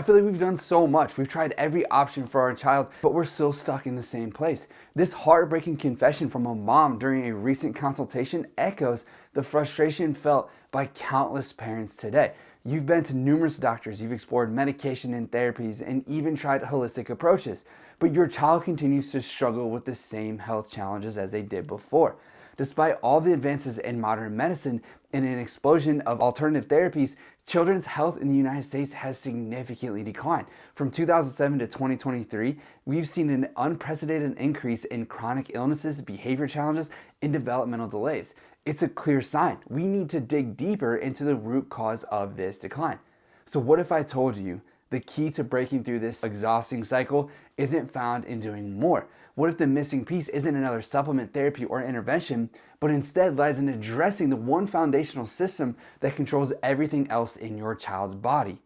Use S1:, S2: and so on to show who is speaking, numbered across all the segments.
S1: feel like we've done so much. We've tried every option for our child, but we're still stuck in the same place. This heartbreaking confession from a mom during a recent consultation echoes the frustration felt by countless parents today. You've been to numerous doctors, you've explored medication and therapies, and even tried holistic approaches, but your child continues to struggle with the same health challenges as they did before. Despite all the advances in modern medicine and an explosion of alternative therapies, children's health in the United States has significantly declined. From 2007 to 2023, we've seen an unprecedented increase in chronic illnesses, behavior challenges, and developmental delays. It's a clear sign. We need to dig deeper into the root cause of this decline. So what if I told you the key to breaking through this exhausting cycle isn't found in doing more? What if the missing piece isn't another supplement, therapy, or intervention, but instead lies in addressing the one foundational system that controls everything else in your child's body?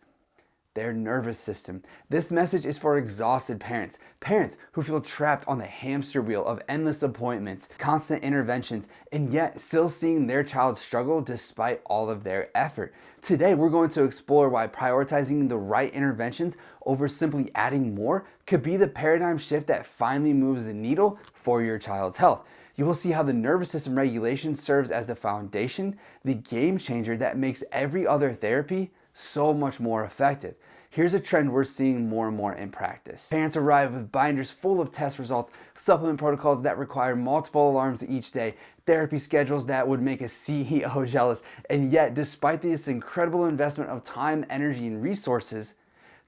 S1: Their nervous system. This message is for exhausted parents. Parents who feel trapped on the hamster wheel of endless appointments, constant interventions, and yet still seeing their child struggle despite all of their effort. Today, we're going to explore why prioritizing the right interventions over simply adding more could be the paradigm shift that finally moves the needle for your child's health. You will see how the nervous system regulation serves as the foundation, the game changer that makes every other therapy so much more effective. Here's a trend we're seeing more and more in practice. Parents arrive with binders full of test results, supplement protocols that require multiple alarms each day, therapy schedules that would make a CEO jealous, and yet despite this incredible investment of time, energy, and resources,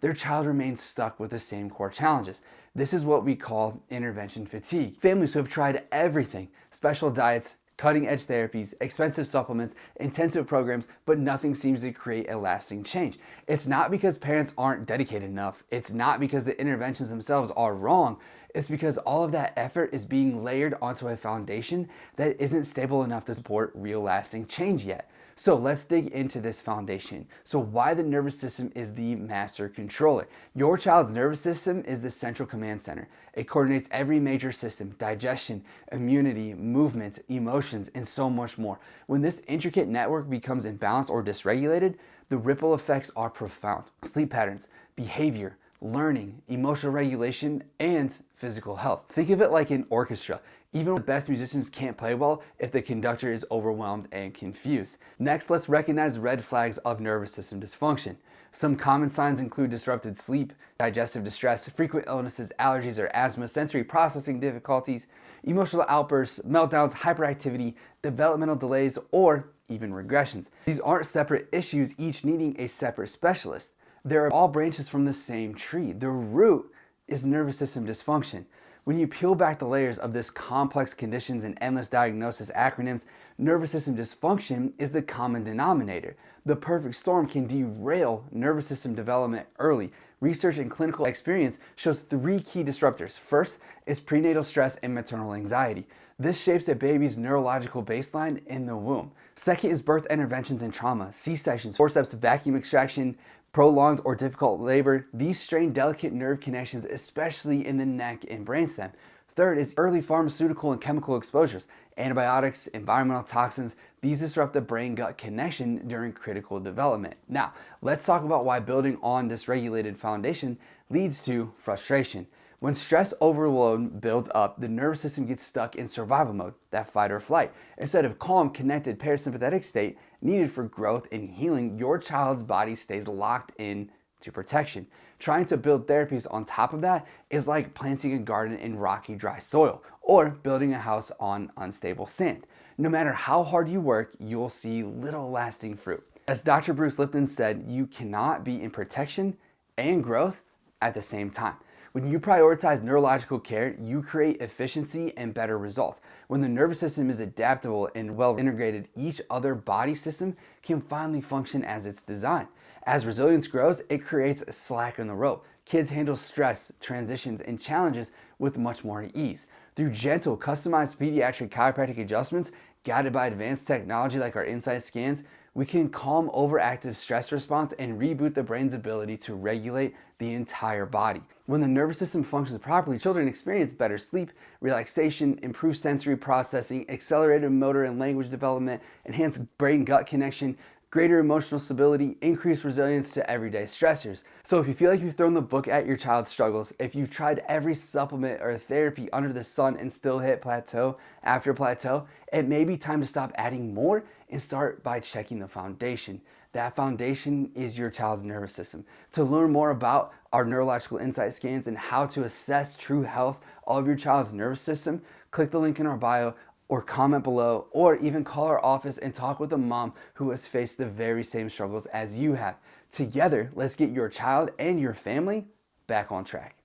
S1: their child remains stuck with the same core challenges. This is what we call intervention fatigue. Families who have tried everything, special diets, cutting-edge therapies, expensive supplements, intensive programs, but nothing seems to create a lasting change. It's not because parents aren't dedicated enough. It's not because the interventions themselves are wrong. It's because all of that effort is being layered onto a foundation that isn't stable enough to support real lasting change yet. So let's dig into this foundation. So why the nervous system is the master controller. Your child's nervous system is the central command center. It coordinates every major system: digestion, immunity, movements, emotions, and so much more. When this intricate network becomes imbalanced or dysregulated, the ripple effects are profound. Sleep patterns, behavior, learning, emotional regulation, and physical health. Think of it like an orchestra. Even the best musicians can't play well if the conductor is overwhelmed and confused. Next, let's recognize red flags of nervous system dysfunction. Some common signs include disrupted sleep, digestive distress, frequent illnesses, allergies or asthma, sensory processing difficulties, emotional outbursts, meltdowns, hyperactivity, developmental delays, or even regressions. These aren't separate issues, each needing a separate specialist. They're all branches from the same tree. The root is nervous system dysfunction. When you peel back the layers of this complex conditions and endless diagnosis acronyms, nervous system dysfunction is the common denominator. The perfect storm can derail nervous system development early. Research and clinical experience shows 3 key disruptors. First is prenatal stress and maternal anxiety. This shapes a baby's neurological baseline in the womb. Second is birth interventions and trauma, C-sections, forceps, vacuum extraction, prolonged or difficult labor. These strain delicate nerve connections, especially in the neck and brainstem. Third is early pharmaceutical and chemical exposures, antibiotics, environmental toxins. These disrupt the brain-gut connection during critical development. Now, let's talk about why building on this regulated foundation leads to frustration. When stress overload builds up, the nervous system gets stuck in survival mode, that fight or flight. Instead of calm, connected parasympathetic state needed for growth and healing, your child's body stays locked in to protection. Trying to build therapies on top of that is like planting a garden in rocky, dry soil or building a house on unstable sand. No matter how hard you work, you will see little lasting fruit. As Dr. Bruce Lipton said, you cannot be in protection and growth at the same time. When you prioritize neurological care, you create efficiency and better results. When the nervous system is adaptable and well integrated, each other body system can finally function as it's designed. As resilience grows, it creates a slack in the rope. Kids handle stress, transitions, and challenges with much more ease. Through gentle, customized pediatric chiropractic adjustments, guided by advanced technology like our Insight scans, we can calm overactive stress response and reboot the brain's ability to regulate the entire body. When the nervous system functions properly, children experience better sleep, relaxation, improved sensory processing, accelerated motor and language development, enhanced brain-gut connection, greater emotional stability, increased resilience to everyday stressors. So if you feel like you've thrown the book at your child's struggles, if you've tried every supplement or therapy under the sun and still hit plateau after plateau, it may be time to stop adding more and start by checking the foundation. That foundation is your child's nervous system. To learn more about our neurological insight scans and how to assess true health of your child's nervous system, click the link in our bio or comment below, or even call our office and talk with a mom who has faced the very same struggles as you have. Together, let's get your child and your family back on track.